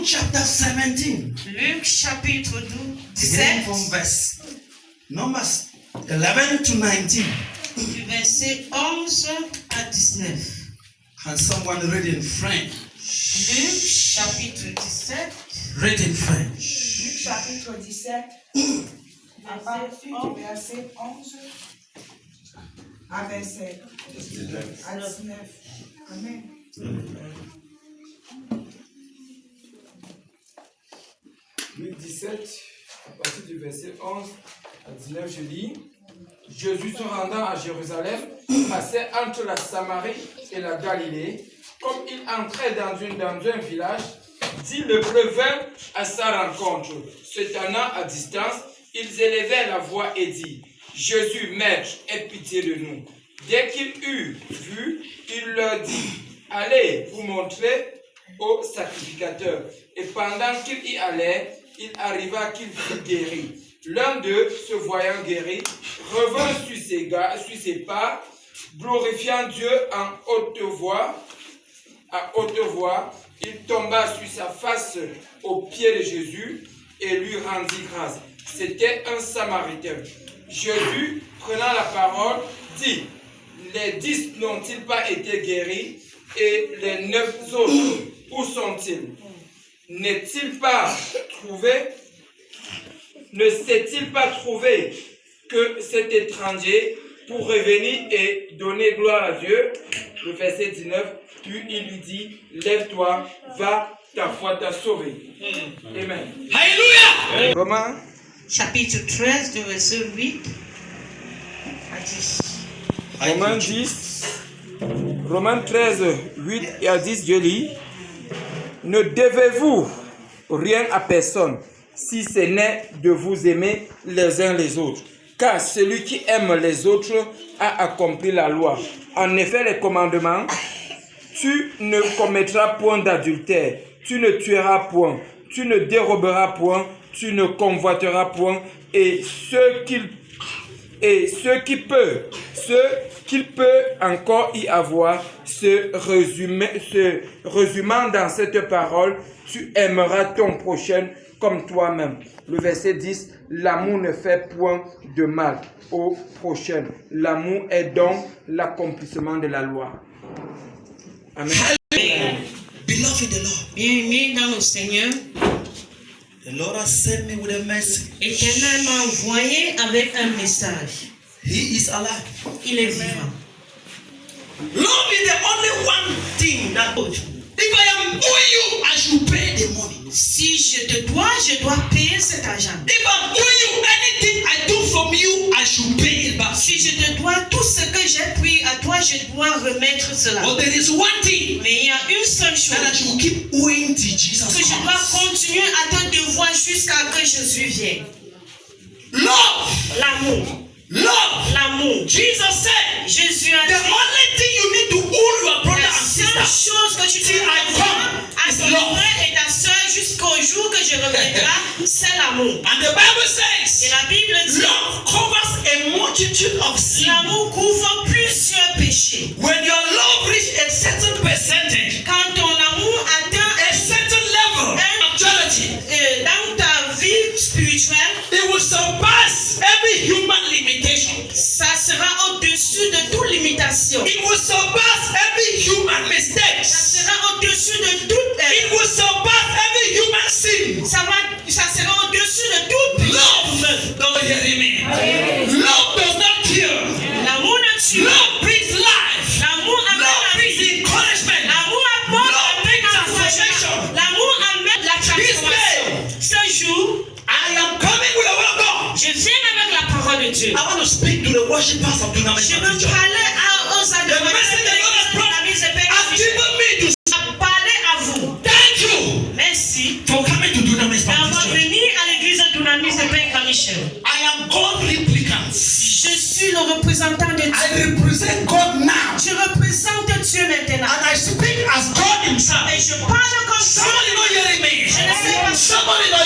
chapter 17. Luc chapitre 17. Beginning from verse Numbers 11 to 19. Du verset 11 à 19. Can someone read in French? Luc chapitre 17. Read in French. Luc chapitre 17, à partir du verset 11 à verset 19. Amen. Luc 17, à partir du verset 11 à 19, je lis. Jésus se rendant à Jérusalem, passait entre la Samarie et la Galilée. Comme il entrait dans un village, d'illevreux vinrent à sa rencontre. Se tenant à distance, ils élevaient la voix et dit, Jésus, Maître, aie pitié de nous. Dès qu'il eut vu, il leur dit, allez vous montrer au sacrificateur. Et pendant qu'il y allait, il arriva qu'il fut guéri. L'un d'eux, se voyant guéri, revint sur ses pas, glorifiant Dieu à haute voix. Il tomba sur sa face aux pieds de Jésus et lui rendit grâce. C'était un Samaritain. Jésus, prenant la parole, dit, les 10 n'ont-ils pas été guéris et les 9 autres, où sont-ils? Ne s'est-il pas trouvé que cet étranger pour revenir et donner gloire à Dieu? Le verset 19, puis il lui dit, lève-toi, va, ta foi t'a sauvé. Amen. Alléluia. Romains Chapitre 13, du verset 8 à 10. Romains 13, 8 et à 10, je lis. Ne devez-vous rien à personne, si ce n'est de vous aimer les uns les autres. Car celui qui aime les autres a accompli la loi. En effet, les commandements, tu ne commettras point d'adultère, tu ne tueras point, tu ne déroberas point, tu ne convoiteras point, et ce qu'il peut encore y avoir, se résumant dans cette parole, tu aimeras ton prochain comme toi-même. Le verset 10, l'amour ne fait point de mal au prochain. L'amour est donc l'accomplissement de la loi. Amen. Beloved in the Lord. Bien-aimé dans le Seigneur, The Lord has sent me with a message. Éternel m'a envoyé avec un message. He is alive. Il est vivant. Love is the only one thing that if I am owing you, I should pay the money. Si je dois payer cet argent. If I'm owing you anything I do from you, I should pay it back. Si je te dois tout ce que j'ai pris à toi, je dois remettre cela. But there is one thing Mais il y a une seule chose that I should keep owing to Jesus que je dois Christ. continuer à te devoir jusqu'à que Jésus vienne. Love. L'amour. Love. L'amour. Jesus said, Jésus a the dit, only thing you need to owe your brother la and seule sister chose que tu till dois I come à is ton love. frère et ta soeur jusqu'au jour que je reviendrai, c'est l'amour. And the Bible Et says, la Bible dit, love covers a multitude of sins. l'amour couvre plusieurs péchés. When your love reaches a certain percentage, Quand ton amour atteint a certain level of maturity, dans ta vie spirituelle, it will surpass every human limitation. ça sera au-dessus de toute limitation. It will surpass every human Ça mistake. sera au-dessus de toute It will surpass every human sin. ça sera au-dessus de toute Love, don't hear me. Love does not kill. L'amour ne tue. Love brings life. L'amour amène Love la brings vie. encouragement. L'amour apporte Love brings transformation. transformation. L'amour amène la transformation. Ce jour, I am coming with the word of God. je viens avec la parole de Dieu. I want to speak to the worshippers of Dunamis. Je veux parler aux The message the Lord has brought has given me to parler à vous. thank you Merci for coming to Dunamis d'avoir Baptist Church. venu à l'église de Dunamis de Père Michel. I am God replicant. Je suis le représentant de Dieu. I represent God now. Je représente Dieu maintenant. And I speak as God himself. Et je parle comme Dieu. Somebody not hearing me. Je ne sais pas. Somebody not